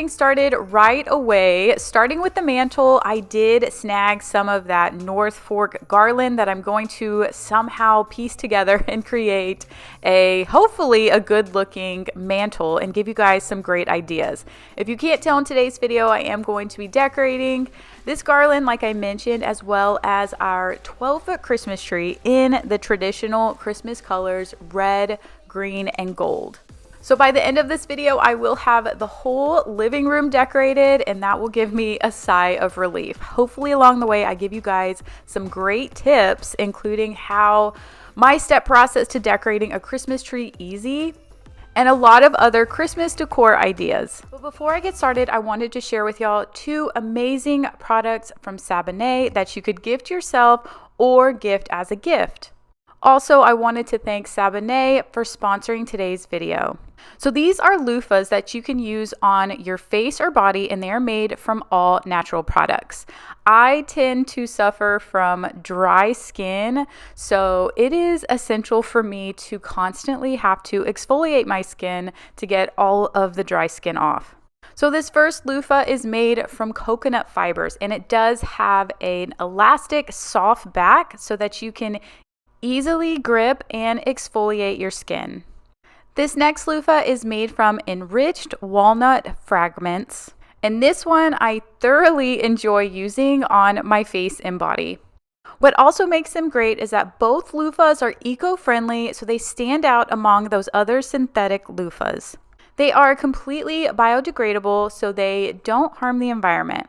getting started right away. Starting with the mantle, I did snag some of that North Fork garland that I'm going to somehow piece together and create hopefully a good looking mantle and give you guys some great ideas. If you can't tell in today's video, I am going to be decorating this garland, like I mentioned, as well as our 12-foot Christmas tree in the traditional Christmas colors, red, green, and gold. So by the end of this video, I will have the whole living room decorated, and that will give me a sigh of relief. Hopefully along the way, I give you guys some great tips, including how my step process to decorating a Christmas tree easy, and a lot of other Christmas decor ideas. But before I get started, I wanted to share with y'all 2 amazing products from Sahbinet that you could gift yourself or gift as a gift. Also, I wanted to thank Sahbinet for sponsoring today's video. So these are loofahs that you can use on your face or body, and they are made from all natural products. I tend to suffer from dry skin, so it is essential for me to constantly have to exfoliate my skin to get all of the dry skin off. So this first loofah is made from coconut fibers, and it does have an elastic, soft back so that you can easily grip and exfoliate your skin. This next loofah is made from enriched walnut fragments, and this one I thoroughly enjoy using on my face and body. What also makes them great is that both loofahs are eco-friendly, so they stand out among those other synthetic loofahs. They are completely biodegradable, so they don't harm the environment.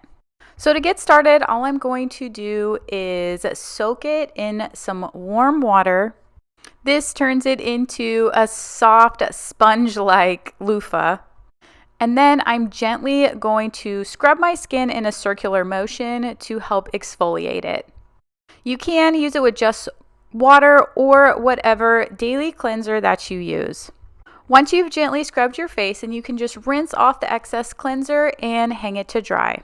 So to get started, all I'm going to do is soak it in some warm water. This turns it into a soft sponge-like loofah. And then I'm gently going to scrub my skin in a circular motion to help exfoliate it. You can use it with just water or whatever daily cleanser that you use. Once you've gently scrubbed your face, and you can just rinse off the excess cleanser and hang it to dry.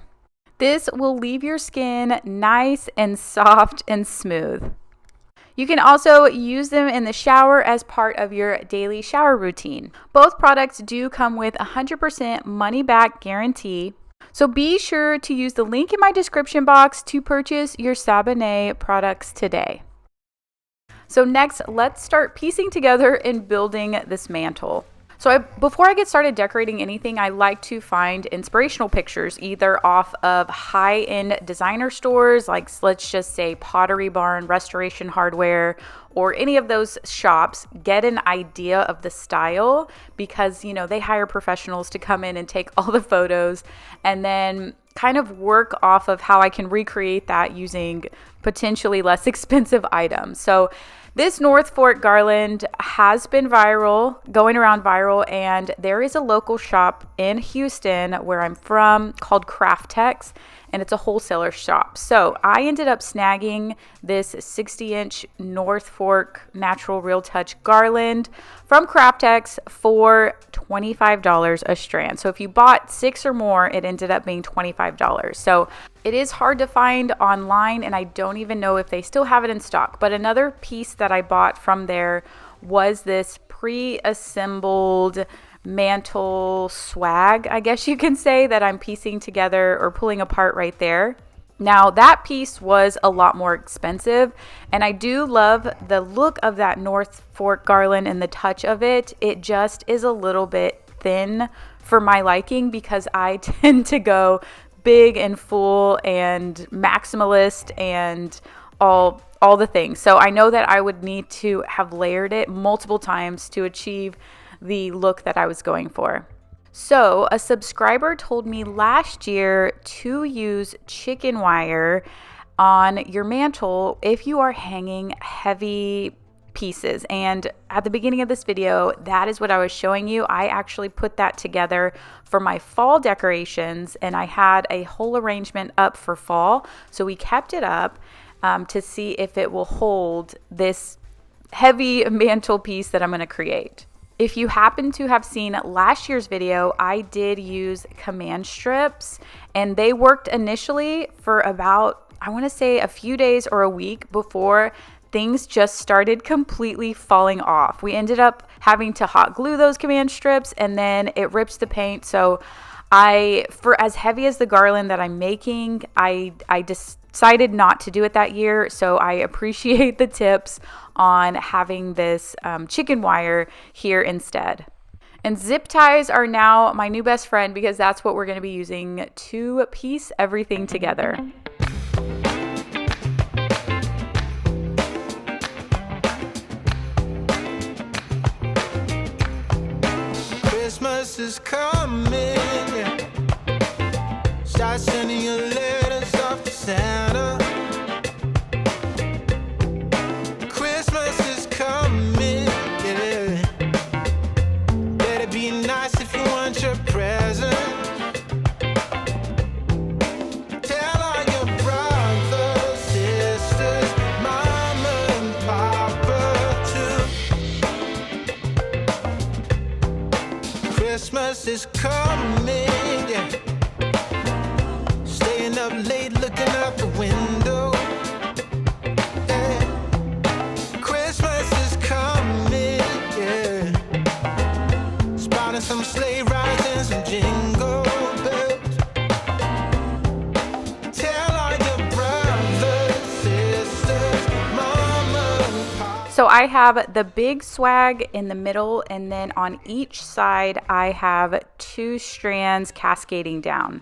This will leave your skin nice and soft and smooth. You can also use them in the shower as part of your daily shower routine. Both products do come with 100% money back guarantee. So be sure to use the link in my description box to purchase your Sahbinet products today. So next, let's start piecing together and building this mantle. So before I get started decorating anything, I like to find inspirational pictures, either off of high-end designer stores, like let's just say Pottery Barn, Restoration Hardware, or any of those shops. Get an idea of the style, because they hire professionals to come in and take all the photos, and then kind of work off of how I can recreate that using potentially less expensive items. So this North Fork garland has been going around viral, and there is a local shop in Houston where I'm from called Craftex, and it's a wholesaler shop. So I ended up snagging this 60-inch North Fork Natural Real Touch garland from Craftex for $25 a strand. So if you bought 6 or more, it ended up being $25. So it is hard to find online, and I don't even know if they still have it in stock. But another piece that I bought from there was this pre-assembled mantle swag, I guess you can say, that I'm piecing together or pulling apart right there. Now that piece was a lot more expensive, and I do love the look of that North Fork garland and the touch of it. It just is a little bit thin for my liking, because I tend to go big and full and maximalist and all the things. So I know that I would need to have layered it multiple times to achieve the look that I was going for. So a subscriber told me last year to use chicken wire on your mantle if you are hanging heavy pieces. And at the beginning of this video, that is what I was showing you. I actually put that together for my fall decorations, and I had a whole arrangement up for fall. So we kept it up to see if it will hold this heavy mantle piece that I'm going to create. If you happen to have seen last year's video, I did use command strips, and they worked initially for about, I want to say, a few days or a week before things just started completely falling off. We ended up having to hot glue those command strips, and then it rips the paint. So for as heavy as the garland that I'm making, I decided not to do it that year. So I appreciate the tips on having this chicken wire here instead. And zip ties are now my new best friend because that's what we're going to be using to piece everything together. Christmas is coming, start sending your letters off to Santa. Christmas is coming, yeah. Better be nice if you want your present. Tell all your brothers, sisters, mama and papa too. Christmas is coming, yeah. Staying up late looking out the window, yeah. Christmas is coming, yeah. Spotting some sleigh rides and some jingle bells. Tell all your brothers, sisters, mama and papa. So I have the big swag in the middle, and then on each side I have 2 strands cascading down.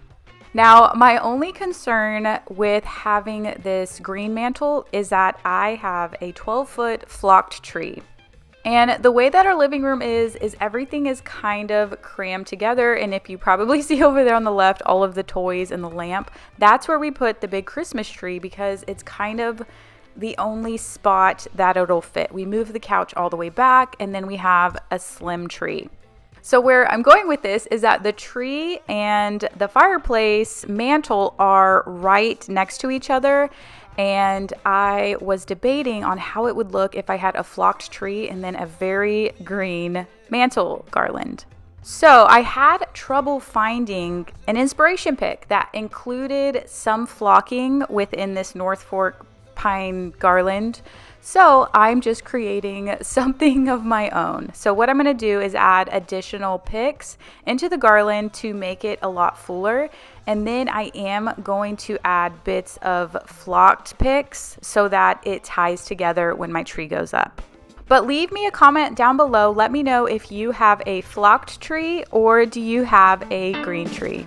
Now, my only concern with having this green mantle is that I have a 12-foot flocked tree. And the way that our living room is everything is kind of crammed together. And if you probably see over there on the left, all of the toys and the lamp, that's where we put the big Christmas tree because it's kind of the only spot that it'll fit. We move the couch all the way back, and then we have a slim tree. So where I'm going with this is that the tree and the fireplace mantle are right next to each other. And I was debating on how it would look if I had a flocked tree and then a very green mantle garland. So I had trouble finding an inspiration pick that included some flocking within this North Fork pine garland. So I'm just creating something of my own. So what I'm going to do is add additional picks into the garland to make it a lot fuller. And then I am going to add bits of flocked picks so that it ties together when my tree goes up. But leave me a comment down below. Let me know if you have a flocked tree or do you have a green tree.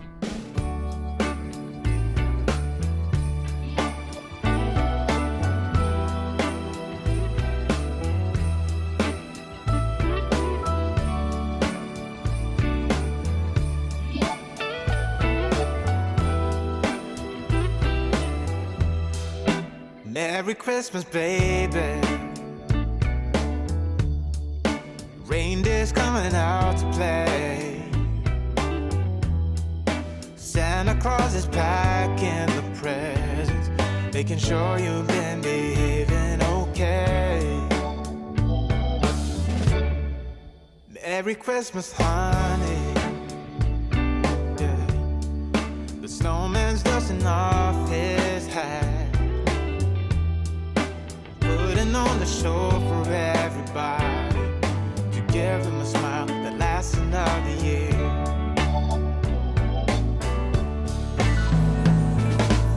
Merry Christmas, baby. Reindeer's coming out to play. Santa Claus is packing the presents, making sure you've been behaving okay. Merry Christmas, honey. Yeah. The snowman's dusting off his hat, on the show for everybody, to give them a smile that lasts another year.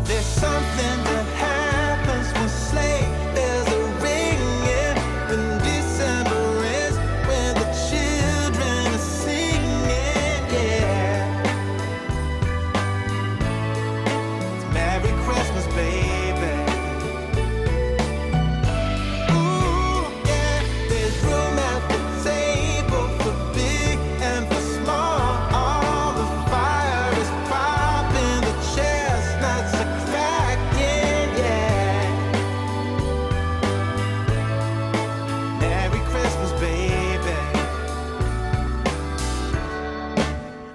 There's something that happens when sleigh bells are ringing, when December ends, when the children are singing, yeah. It's Merry Christmas, baby.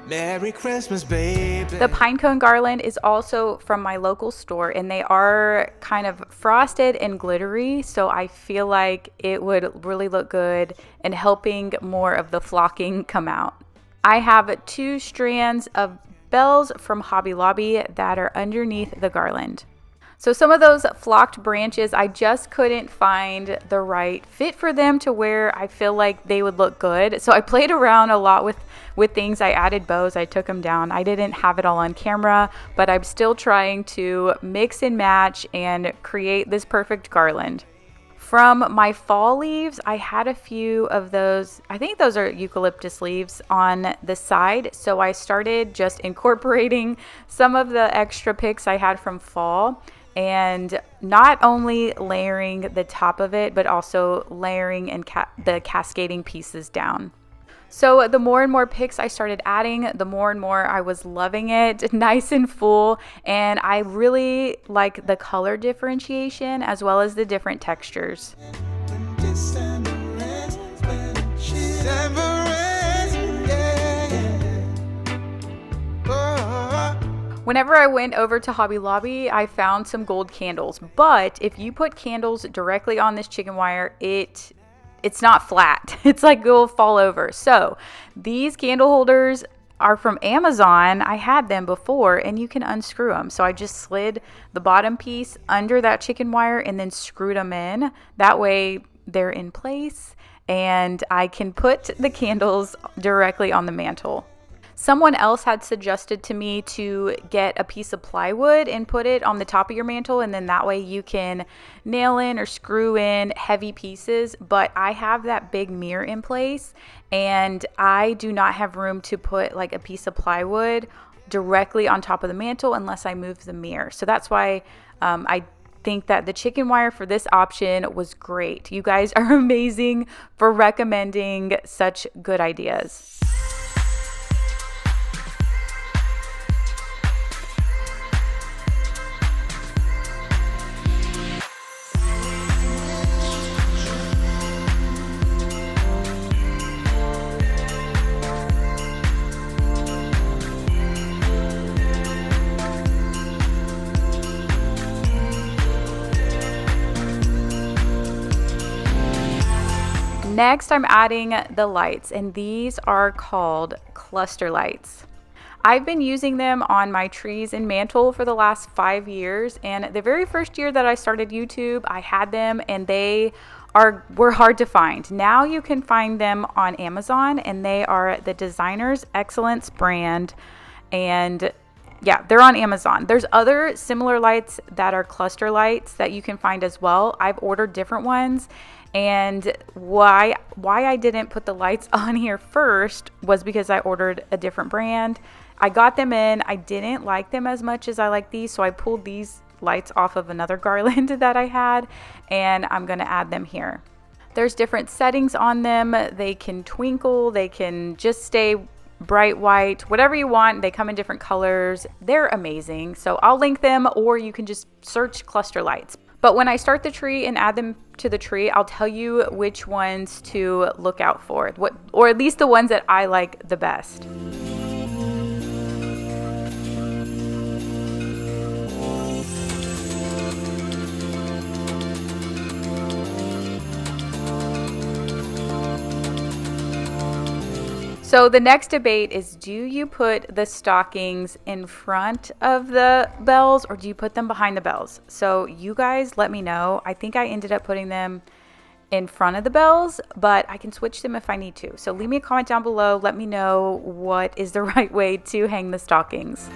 Merry Christmas, baby. The pine cone garland is also from my local store, and they are kind of frosted and glittery, so I feel like it would really look good in helping more of the flocking come out. I have 2 strands of bells from Hobby Lobby that are underneath the garland. So some of those flocked branches, I just couldn't find the right fit for them to where I feel like they would look good. So I played around a lot with things. I added bows, I took them down. I didn't have it all on camera, but I'm still trying to mix and match and create this perfect garland. From my fall leaves, I had a few of those, I think those are eucalyptus leaves on the side. So I started just incorporating some of the extra picks I had from fall, and not only layering the top of it, but also layering and the cascading pieces down. So the more and more picks I started adding, the more and more I was loving it, nice and full. And I really like the color differentiation as well as the different textures. Whenever I went over to Hobby Lobby, I found some gold candles, but if you put candles directly on this chicken wire, it's not flat. It's like it will fall over. So these candle holders are from Amazon. I had them before, and you can unscrew them. So I just slid the bottom piece under that chicken wire and then screwed them in. That way they're in place and I can put the candles directly on the mantle. Someone else had suggested to me to get a piece of plywood and put it on the top of your mantle, and then that way you can nail in or screw in heavy pieces. But I have that big mirror in place, and I do not have room to put like a piece of plywood directly on top of the mantle unless I move the mirror. So that's why I think that the chicken wire for this option was great. You guys are amazing for recommending such good ideas. Next, I'm adding the lights, and these are called cluster lights. I've been using them on my trees and mantle for the last 5 years, and the very first year that I started YouTube, I had them, and they were hard to find. Now you can find them on Amazon, and they are the Designer's Excellence brand, and yeah, they're on Amazon. There's other similar lights that are cluster lights that you can find as well. I've ordered different ones. And why I didn't put the lights on here first was because I ordered a different brand. I got them in. I didn't like them as much as I like these, so I pulled these lights off of another garland that I had, and I'm going to add them here. There's different settings on them. They can twinkle. They can just stay bright white, whatever you want. They come in different colors. They're amazing. So I'll link them, or you can just search cluster lights. But when I start the tree and add them to the tree, I'll tell you which ones to look out for, or at least the ones that I like the best. So the next debate is, do you put the stockings in front of the bells or do you put them behind the bells? So you guys let me know. I think I ended up putting them in front of the bells, but I can switch them if I need to. So leave me a comment down below. Let me know what is the right way to hang the stockings.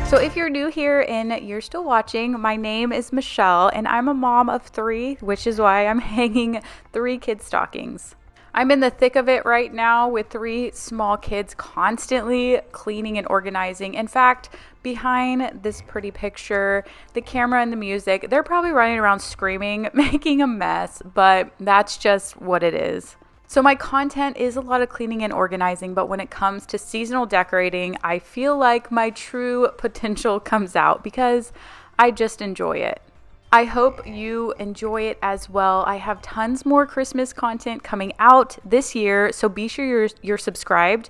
So if you're new here and you're still watching, my name is Michelle and I'm a mom of 3, which is why I'm hanging 3 kid stockings. I'm in the thick of it right now with 3 small kids, constantly cleaning and organizing. In fact, behind this pretty picture, the camera and the music, they're probably running around screaming, making a mess, but that's just what it is. So my content is a lot of cleaning and organizing, but when it comes to seasonal decorating, I feel like my true potential comes out because I just enjoy it. I hope you enjoy it as well. I have tons more Christmas content coming out this year, so be sure you're subscribed.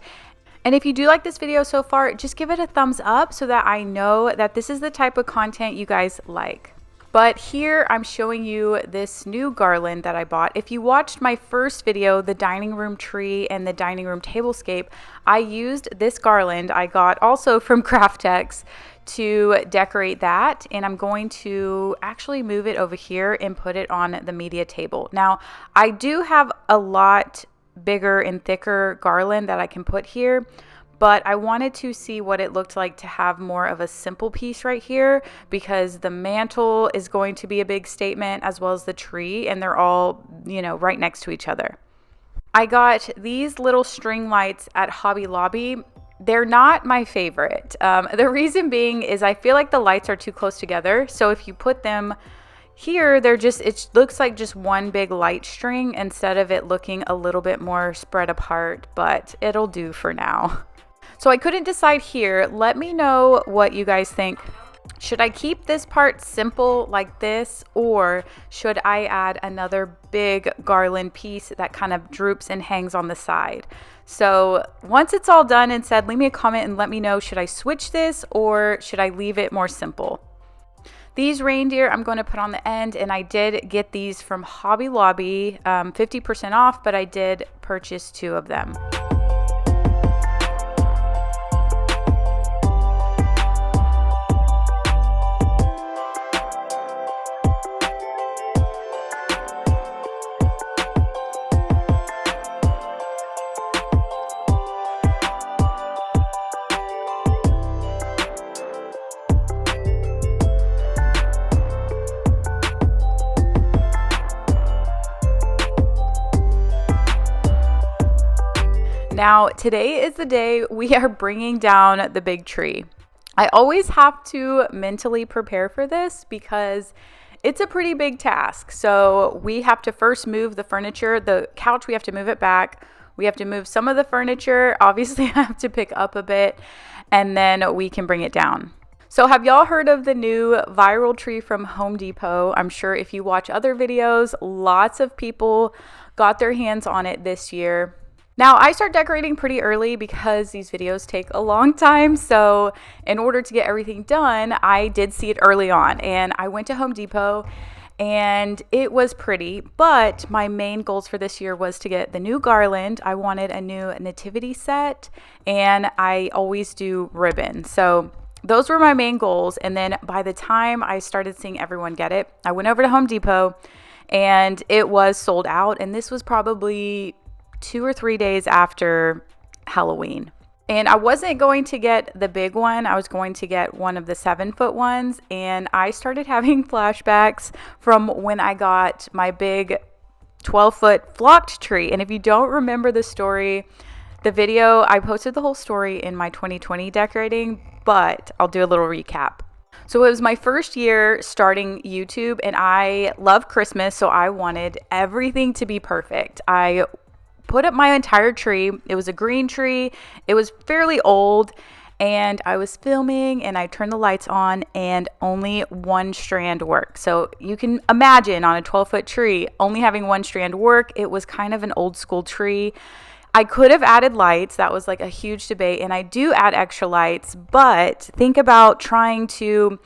And if you do like this video so far, just give it a thumbs up so that I know that this is the type of content you guys like. But here I'm showing you this new garland that I bought. If you watched my first video, the dining room tree and the dining room tablescape, I used this garland I got also from Craftex to decorate that, and I'm going to actually move it over here and put it on the media table. Now, I do have a lot bigger and thicker garland that I can put here, but I wanted to see what it looked like to have more of a simple piece right here, because the mantle is going to be a big statement as well as the tree, and they're all, you know, right next to each other. I got these little string lights at Hobby Lobby. They're not my favorite. The reason being is I feel like the lights are too close together. So if you put them here, it looks like just one big light string instead of it looking a little bit more spread apart, but it'll do for now. So I couldn't decide here. Let me know what you guys think. Should I keep this part simple like this, or should I add another big garland piece that kind of droops and hangs on the side? So once it's all done and said, leave me a comment and let me know, should I switch this or should I leave it more simple? These reindeer I'm going to put on the end, and I did get these from Hobby Lobby, 50% off, but I did purchase 2 of them. Now, today is the day we are bringing down the big tree. I always have to mentally prepare for this because it's a pretty big task. So we have to first move the furniture. The couch, we have to move it back. We have to move some of the furniture. Obviously, I have to pick up a bit, and then we can bring it down. So have y'all heard of the new viral tree from Home Depot? I'm sure if you watch other videos, lots of people got their hands on it this year. Now, I start decorating pretty early because these videos take a long time. So in order to get everything done, I did see it early on, and I went to Home Depot and it was pretty. But my main goals for this year was to get the new garland. I wanted a new nativity set, and I always do ribbon. So those were my main goals. And then by the time I started seeing everyone get it, I went over to Home Depot and it was sold out. And this was probably 2 or 3 days after Halloween. And I wasn't going to get the big one. I was going to get one of the 7-foot ones. And I started having flashbacks from when I got my big 12-foot flocked tree. And if you don't remember the story, the video, I posted the whole story in my 2020 decorating, but I'll do a little recap. So it was my first year starting YouTube, and I love Christmas, so I wanted everything to be perfect. I put up my entire tree. It was a green tree. It was fairly old, and I was filming and I turned the lights on and only one strand worked. So you can imagine on a 12-foot tree, only having one strand work. It was kind of an old school tree. I could have added lights. That was like a huge debate, and I do add extra lights, but think about trying to,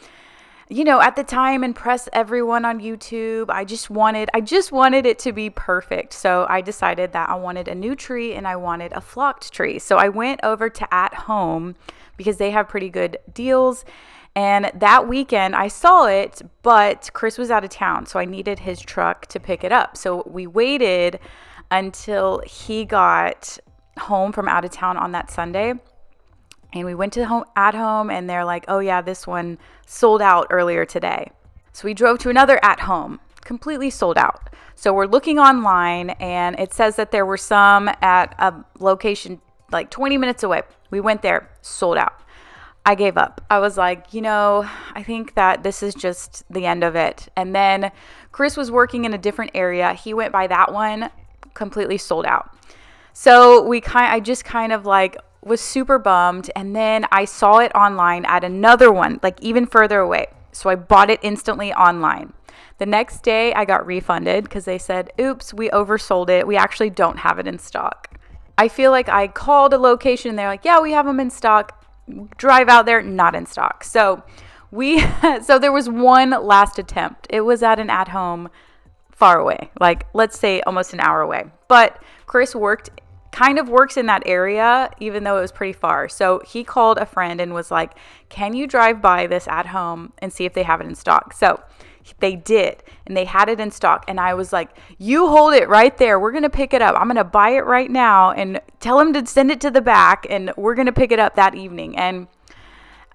you know, at the time impress everyone on YouTube. I just wanted it to be perfect. So I decided that I wanted a new tree and I wanted a flocked tree. So I went over to At Home because they have pretty good deals. And that weekend I saw it, but Chris was out of town, so I needed his truck to pick it up. So we waited until he got home from out of town on that Sunday. And we went to At Home, and they're like, oh yeah, this one sold out earlier today. So we drove to another At Home, completely sold out. So we're looking online, and it says that there were some at a location like 20 minutes away. We went there, sold out. I gave up. I was like, you know, I think that this is just the end of it. And then Chris was working in a different area. He went by that one, completely sold out. So I just kind of like was super bummed. And then I saw it online at another one, like even further away. So I bought it instantly online. The next day I got refunded because they said, oops, we oversold it. We actually don't have it in stock. I feel like I called a location and they're like, yeah, we have them in stock. Drive out there, not in stock. So there was one last attempt. It was at an at-home far away, like let's say almost an hour away. But Chris kind of works in that area, even though it was pretty far. So he called a friend and was like, can you drive by this at home and see if they have it in stock? So they did, and they had it in stock. And I was like, you hold it right there. We're going to pick it up. I'm going to buy it right now and tell him to send it to the back, and we're going to pick it up that evening. And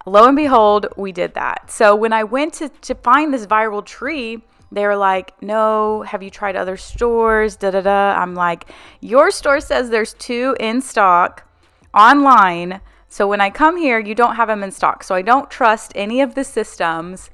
lo and behold, we did that. So when I went to find this viral tree, they were like, no, have you tried other stores? I'm like, your store says there's 2 in stock online. So when I come here, you don't have them in stock. So I don't trust any of the systems.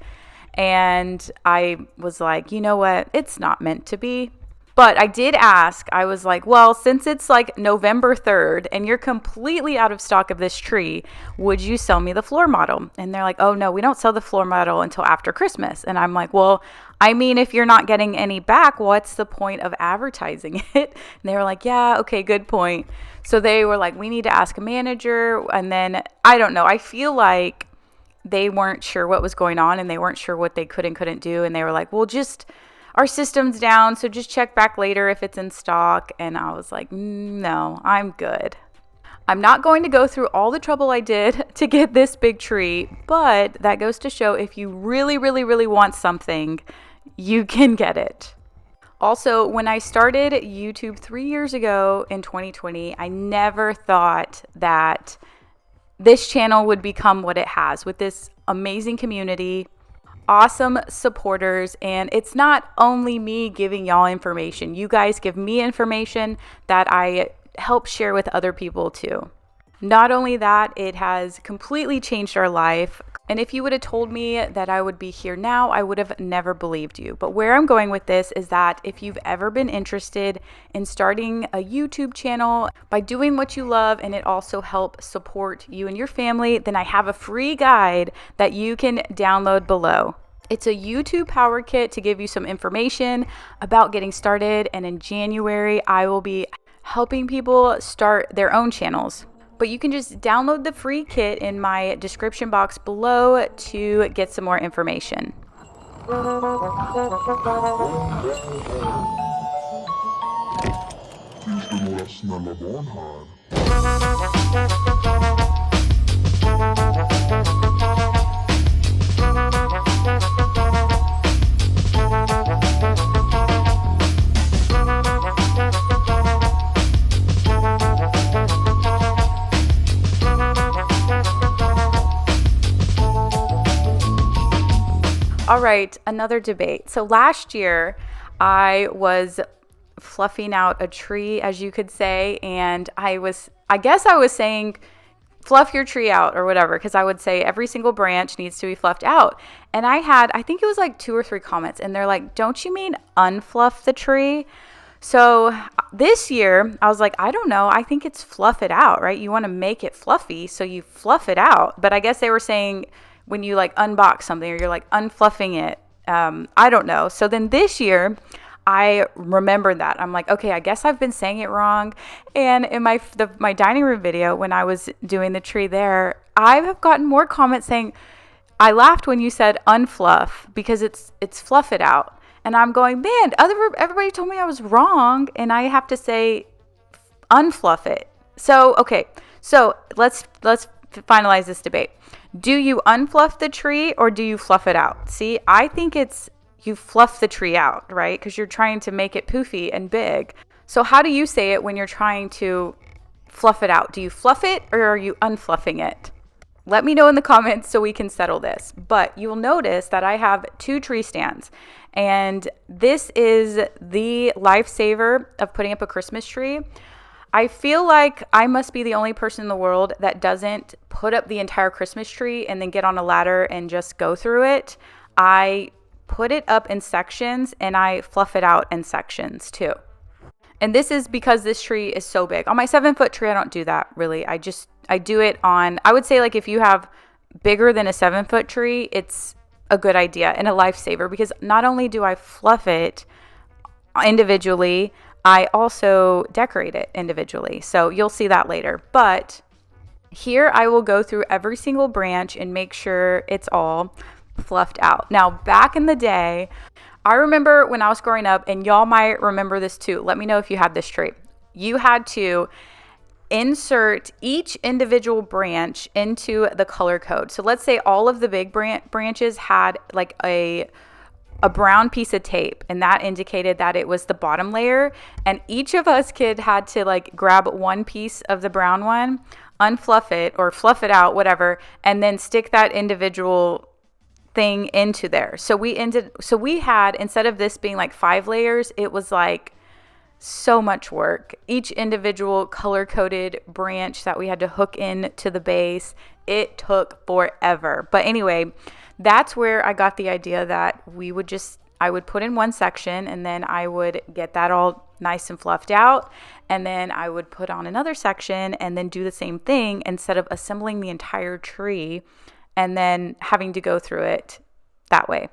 And I was like, you know what? It's not meant to be. But I did ask. I was like, well, since it's like November 3rd and you're completely out of stock of this tree, would you sell me the floor model? And they're like, oh, no, we don't sell the floor model until after Christmas. And I'm like, well, I mean, if you're not getting any back, what's the point of advertising it? And they were like, yeah, okay, good point. So they were like, we need to ask a manager. And then I don't know. I feel like they weren't sure what was going on and they weren't sure what they could and couldn't do. And they were like, well, just our system's down, so just check back later if it's in stock. And I was like, no, I'm good. I'm not going to go through all the trouble I did to get this big tree, but that goes to show if you really, really, really want something, you can get it. Also, when I started YouTube 3 years ago in 2020, I never thought that this channel would become what it has with this amazing community, awesome supporters, and it's not only me giving y'all information. You guys give me information that I help share with other people too. Not only that, it has completely changed our life. And if you would have told me that I would be here now, I would have never believed you. But where I'm going with this is that if you've ever been interested in starting a YouTube channel by doing what you love and it also help support you and your family, then I have a free guide that you can download below. It's a YouTube power kit to give you some information about getting started. And in January, I will be helping people start their own channels. But you can just download the free kit in my description box below to get some more information. All right, another debate. So last year I was fluffing out a tree, as you could say, and I guess I was saying fluff your tree out or whatever, because I would say every single branch needs to be fluffed out. And I think it was like 2 or 3 comments, and they're like, don't you mean unfluff the tree? So this year I was like, I don't know. I think it's fluff it out, right? You want to make it fluffy, so you fluff it out. But I guess they were saying when you like unbox something or you're like unfluffing it. I don't know. So then this year I remembered that. I'm like, okay, I guess I've been saying it wrong. And in my dining room video, when I was doing the tree there, I have gotten more comments saying, I laughed when you said unfluff because it's fluff it out. And I'm going, man, everybody told me I was wrong, and I have to say unfluff it. So, okay. So let's finalize this debate. Do you unfluff the tree or do you fluff it out? See, I think you fluff the tree out, right? Because you're trying to make it poofy and big. So how do you say it when you're trying to fluff it out? Do you fluff it or are you unfluffing it? Let me know in the comments so we can settle this. But you will notice that I have 2 tree stands. And this is the lifesaver of putting up a Christmas tree. I feel like I must be the only person in the world that doesn't put up the entire Christmas tree and then get on a ladder and just go through it. I put it up in sections and I fluff it out in sections too. And this is because this tree is so big. On my 7-foot tree, I don't do that really. I do it on, I would say like if you have bigger than a 7-foot tree, it's a good idea and a lifesaver, because not only do I fluff it individually, I also decorate it individually. So you'll see that later. But here I will go through every single branch and make sure it's all fluffed out. Now, back in the day, I remember when I was growing up, and y'all might remember this too. Let me know if you had this tree. You had to insert each individual branch into the color code. So let's say all of the big branches had like a brown piece of tape, and that indicated that it was the bottom layer, and each of us had to like grab one piece of the brown one, unfluff it or fluff it out, whatever, and then stick that individual thing into there. So we had, instead of this being like 5 layers, it was like so much work. Each individual color coded branch that we had to hook in to the base, it took forever. But anyway, that's where I got the idea that I would put in one section, and then I would get that all nice and fluffed out, and then I would put on another section and then do the same thing, instead of assembling the entire tree and then having to go through it that way.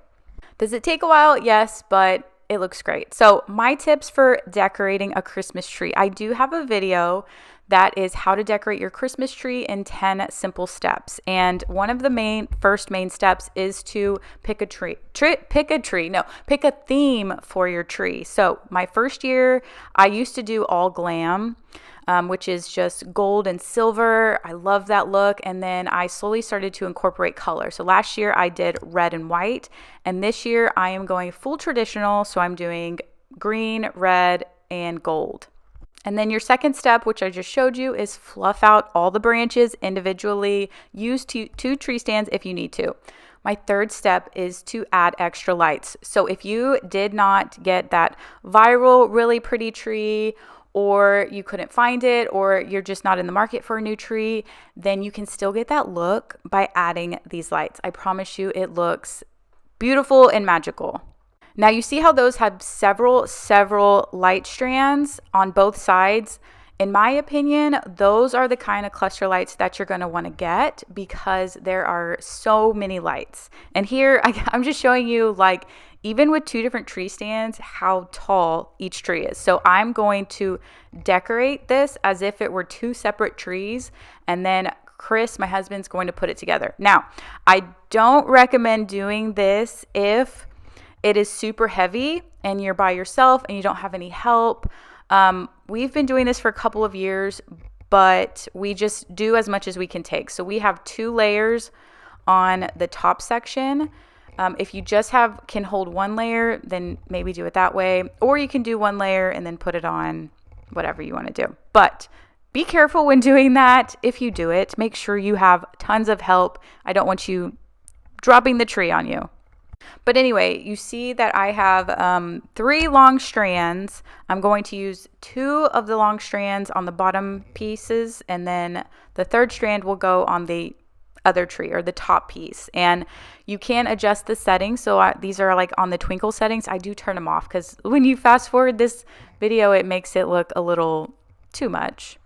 Does it take a while? Yes, but it looks great. So my tips for decorating a Christmas tree. I do have a video that is how to decorate your Christmas tree in 10 simple steps. And one of the first main steps is to pick a theme for your tree. So my first year, I used to do all glam, which is just gold and silver. I love that look. And then I slowly started to incorporate color. So last year I did red and white. And this year I am going full traditional. So I'm doing green, red, and gold. And then your second step, which I just showed you, is fluff out all the branches individually. Use two tree stands if you need to. My third step is to add extra lights. So if you did not get that viral, really pretty tree, or you couldn't find it, or you're just not in the market for a new tree, then you can still get that look by adding these lights. I promise you, it looks beautiful and magical. Now you see how those have several light strands on both sides. In my opinion, those are the kind of cluster lights that you're going to want to get, because there are so many lights. And here I'm just showing you, like, even with 2 different tree stands, how tall each tree is. So I'm going to decorate this as if it were 2 separate trees, and then Chris, my husband's, going to put it together. Now, I don't recommend doing this if it is super heavy and you're by yourself and you don't have any help. We've been doing this for a couple of years, but we just do as much as we can take. So we have 2 layers on the top section. If you just can hold 1 layer, then maybe do it that way. Or you can do 1 layer and then put it on, whatever you want to do. But be careful when doing that. If you do it, make sure you have tons of help. I don't want you dropping the tree on you. But anyway, you see that I have 3 long strands. I'm going to use 2 of the long strands on the bottom pieces, and then the 3rd strand will go on the other tree, or the top piece. And you can adjust the settings. So these are like on the twinkle settings. I do turn them off, because when you fast forward this video, it makes it look a little too much.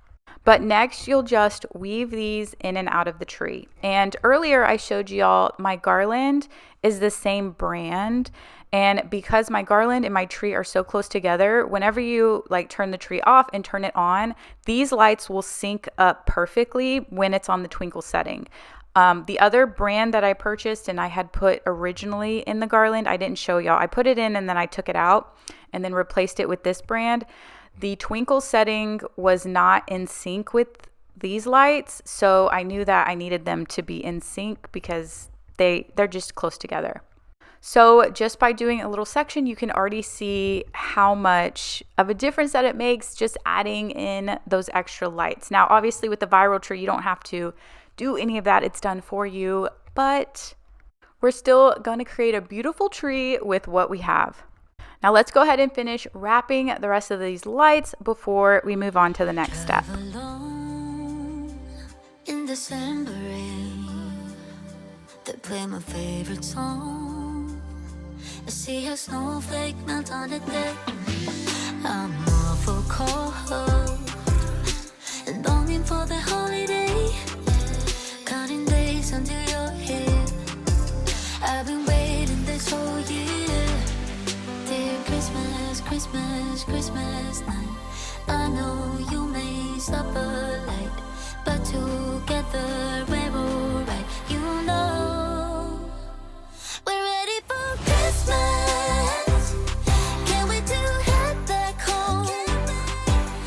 But next, you'll just weave these in and out of the tree. And earlier I showed y'all my garland is the same brand. And because my garland and my tree are so close together, whenever you like turn the tree off and turn it on, these lights will sync up perfectly when it's on the twinkle setting. The other brand that I purchased and I had put originally in the garland, I didn't show y'all. I put it in and then I took it out and then replaced it with this brand. The twinkle setting was not in sync with these lights, so I knew that I needed them to be in sync because they're just close together. So just by doing a little section, you can already see how much of a difference that it makes just adding in those extra lights. Now, obviously with the viral tree, you don't have to do any of that. It's done for you, but we're still going to create a beautiful tree with what we have. Now let's go ahead and finish wrapping the rest of these lights before we move on to the next step. In December rain, they play my favorite song. I see a snowflake melt on the deck. I'm awful cold and longing for the holiday. Counting days until you're here. I've been waiting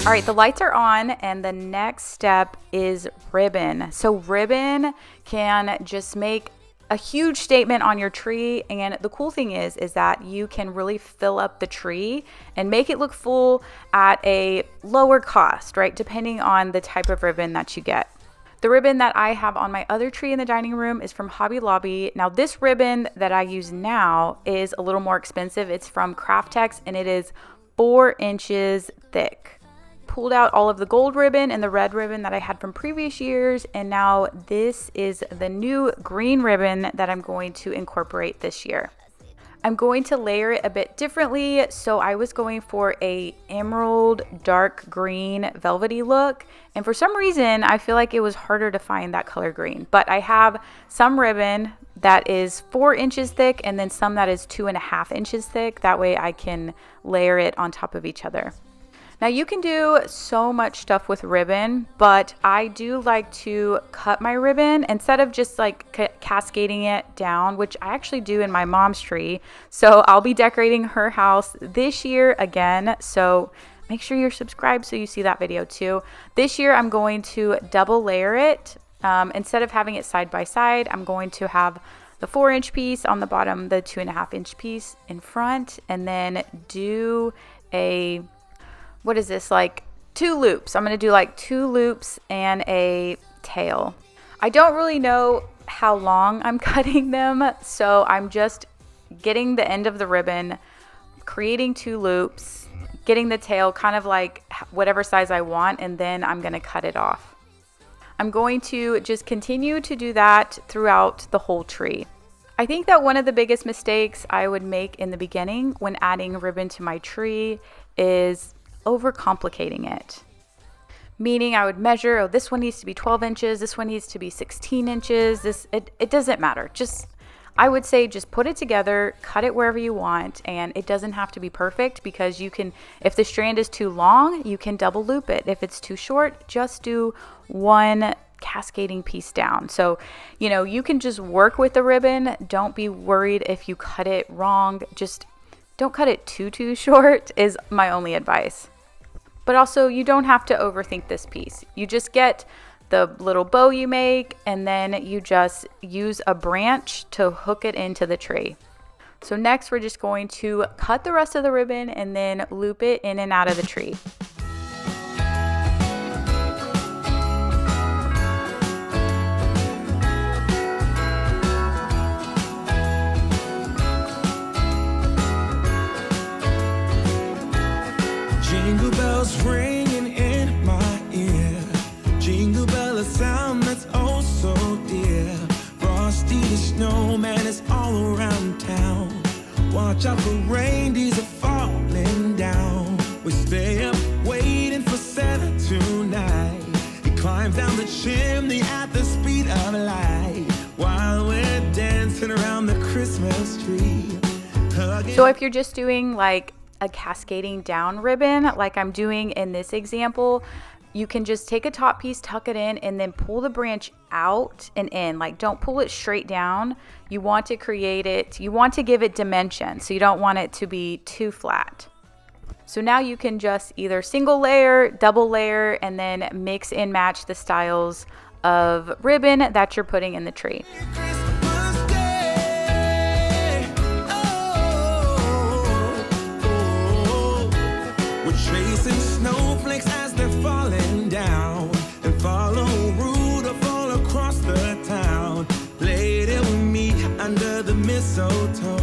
All right, the lights are on, and the next step is ribbon. So ribbon can just make a huge statement on your tree, and the cool thing is that you can really fill up the tree and make it look full at a lower cost, right? Depending on the type of ribbon that you get. The ribbon that I have on my other tree in the dining room is from Hobby Lobby. Now this ribbon that I use now is a little more expensive. It's from Craftex, and it is 4 inches thick. Pulled out all of the gold ribbon and the red ribbon that I had from previous years, and now this is the new green ribbon that I'm going to incorporate this year. I'm going to layer it a bit differently, so I was going for a emerald dark green velvety look, and for some reason I feel like it was harder to find that color green, but I have some ribbon that is 4 inches thick and then some that is 2.5 inches thick. That way I can layer it on top of each other. Now you can do so much stuff with ribbon, but I do like to cut my ribbon instead of just like cascading it down, which I actually do in my mom's tree. So I'll be decorating her house this year again. So make sure you're subscribed so you see that video too. This year I'm going to double layer it. Instead of having it side by side, I'm going to have the 4-inch piece on the bottom, the 2.5-inch piece in front, and then do a what is this, like 2 loops. I'm gonna do like 2 loops and a tail. I don't really know how long I'm cutting them, so I'm just getting the end of the ribbon, creating 2 loops, getting the tail kind of like whatever size I want, and then I'm gonna cut it off. I'm going to just continue to do that throughout the whole tree. I think that one of the biggest mistakes I would make in the beginning when adding ribbon to my tree is overcomplicating it. Meaning I would measure, oh, this one needs to be 12 inches, this one needs to be 16 inches. It doesn't matter. I would say just put it together, cut it wherever you want, and it doesn't have to be perfect because you can, if the strand is too long, you can double loop it. If it's too short, just do one cascading piece down. So, you can just work with the ribbon. Don't be worried if you cut it wrong. Just don't cut it too short is my only advice. But also, you don't have to overthink this piece. You just get the little bow you make, and then you just use a branch to hook it into the tree. So next, we're just going to cut the rest of the ribbon and then loop it in and out of the tree. Jingle bells ringing in my ear. Jingle bell, a sound that's oh so dear. Frosty the snowman is all around town. Watch out for reindeers are falling down. We stay up waiting for Santa tonight. He climbs down the chimney at the speed of light while we're dancing around the Christmas tree. So if you're just doing like a cascading down ribbon like I'm doing in this example, you can just take a top piece, tuck it in, and then pull the branch out and in. Like, don't pull it straight down. You want to create it, you want to give it dimension, so you don't want it to be too flat. So now you can just either single layer, double layer, and then mix and match the styles of ribbon that you're putting in the tree. Tracing snowflakes as they're falling down, and follow Rudolph all across the town. Later we meet under the mistletoe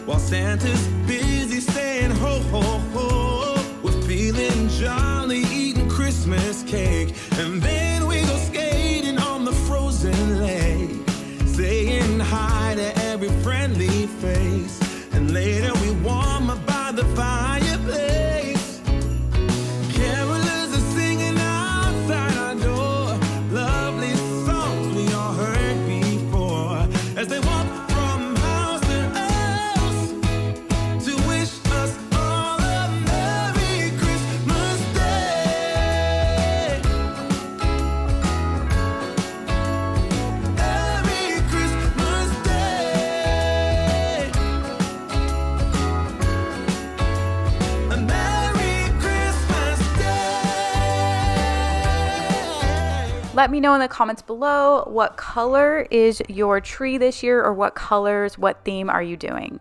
while Santa's busy saying ho ho ho. We're feeling jolly, eating Christmas cake, and then we go skating on the frozen lake, saying hi to every friendly face, and later we warm up by the fireplace. Let me know in the comments below what color is your tree this year, or what colors, what theme are you doing?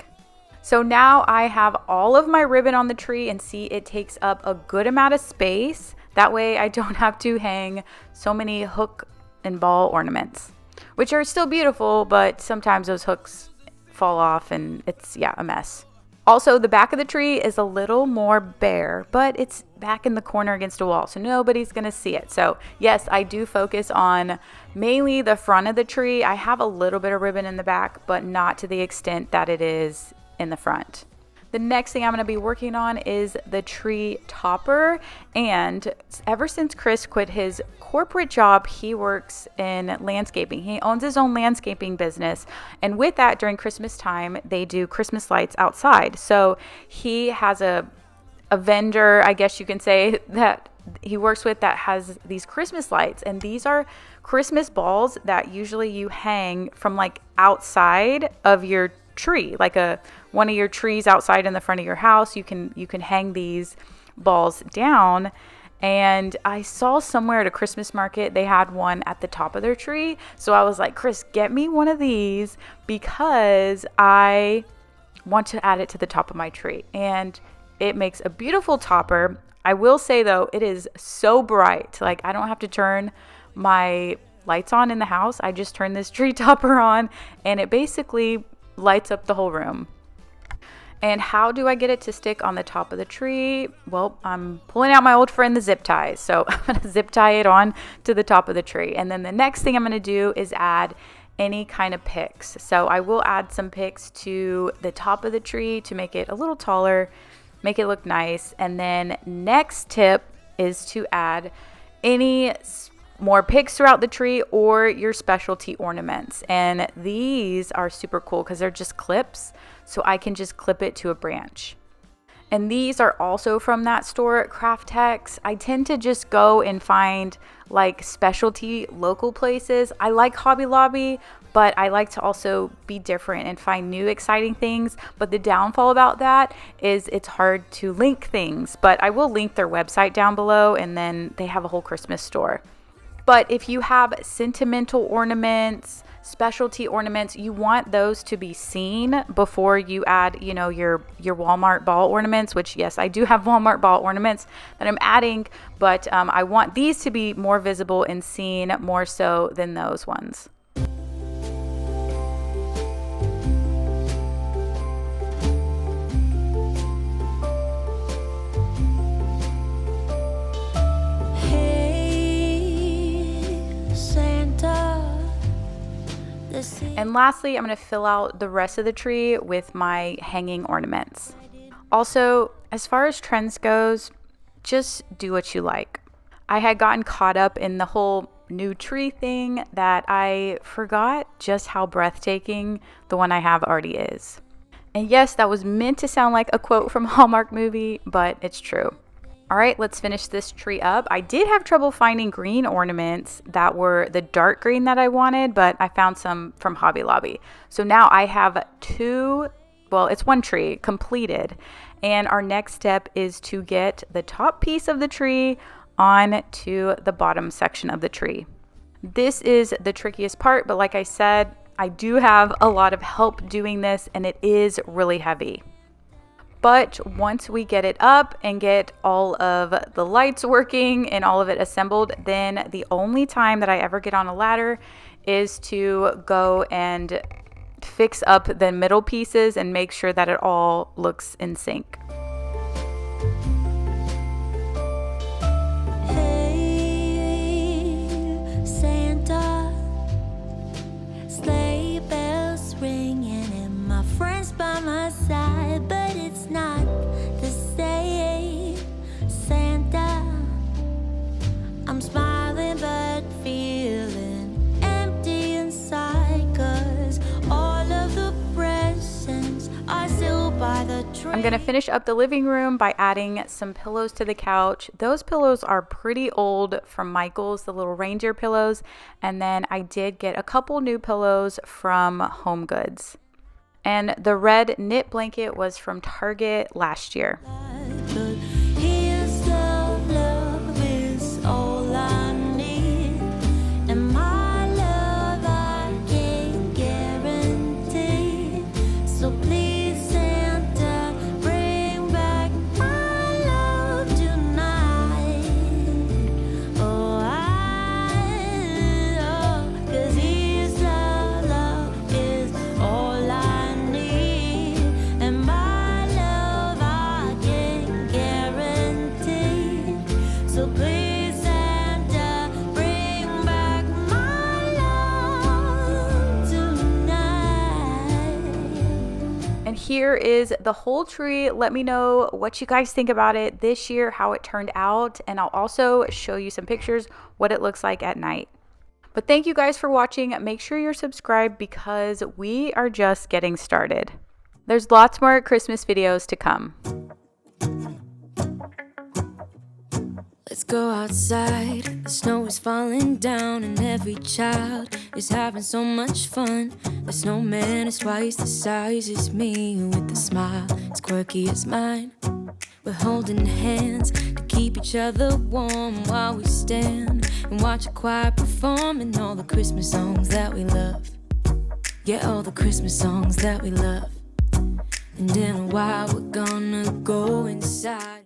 So now I have all of my ribbon on the tree, and see, it takes up a good amount of space. That way I don't have to hang so many hook and ball ornaments, which are still beautiful, but sometimes those hooks fall off and it's, yeah, a mess. Also, the back of the tree is a little more bare, but it's back in the corner against a wall, so nobody's gonna see it. So yes, I do focus on mainly the front of the tree. I have a little bit of ribbon in the back, but not to the extent that it is in the front. The next thing I'm going to be working on is the tree topper. And ever since Chris quit his corporate job, he works in landscaping. He owns his own landscaping business. And with that, during Christmas time, they do Christmas lights outside. So he has a vendor, I guess you can say, that he works with that has these Christmas lights. And these are Christmas balls that usually you hang from like outside of your tree, like one of your trees outside in the front of your house. You can hang these balls down. And I saw somewhere at a Christmas market they had one at the top of their tree, so I was like, Chris, get me one of these because I want to add it to the top of my tree. And it makes a beautiful topper. I will say though, it is so bright, like I don't have to turn my lights on in the house. I just turn this tree topper on and it basically lights up the whole room. And how do I get it to stick on the top of the tree? Well, I'm pulling out my old friend, the zip ties. So I'm going to zip tie it on to the top of the tree. And then the next thing I'm going to do is add any kind of picks. So I will add some picks to the top of the tree to make it a little taller, make it look nice. And then next tip is to add any more picks throughout the tree or your specialty ornaments. And these are super cool because they're just clips, so I can just clip it to a branch. And these are also from that store at Craftex. I tend to just go and find like specialty local places. I like Hobby Lobby, but I like to also be different and find new exciting things. But the downfall about that is it's hard to link things, but I will link their website down below, and then they have a whole Christmas store. But if you have sentimental ornaments, specialty ornaments, you want those to be seen before you add, your Walmart ball ornaments, which yes, I do have Walmart ball ornaments that I'm adding, but I want these to be more visible and seen more so than those ones. And lastly, I'm going to fill out the rest of the tree with my hanging ornaments. Also, as far as trends goes, just do what you like. I had gotten caught up in the whole new tree thing that I forgot just how breathtaking the one I have already is. And yes, that was meant to sound like a quote from a Hallmark movie, but it's true. All right, let's finish this tree up. I did have trouble finding green ornaments that were the dark green that I wanted, but I found some from Hobby Lobby. So now I have it's one tree completed. And our next step is to get the top piece of the tree on to the bottom section of the tree. This is the trickiest part, but like I said, I do have a lot of help doing this, and it is really heavy. But once we get it up and get all of the lights working and all of it assembled, then the only time that I ever get on a ladder is to go and fix up the middle pieces and make sure that it all looks in sync. Hey, Santa, sleigh bells ringing and my friends by my side, but it's not the same. Santa, I'm smiling but feeling empty inside, 'cause all of the presents are still by the tree. I'm gonna finish up the living room by adding some pillows to the couch. Those pillows are pretty old from Michael's, the little reindeer pillows, and then I did get a couple new pillows from Home Goods. And the red knit blanket was from Target last year. But his love is all I need. here is the whole tree. Let me know what you guys think about it this year, how it turned out, and I'll also show you some pictures, what it looks like at night. But thank you guys for watching. Make sure you're subscribed because we are just getting started. There's lots more Christmas videos to come. Let's go outside, the snow is falling down and every child is having so much fun. The snowman is twice the size as me, with a smile as quirky as mine. We're holding hands to keep each other warm while we stand and watch a choir performing all the Christmas songs that we love. Yeah, all the Christmas songs that we love. And in a while we're gonna go inside.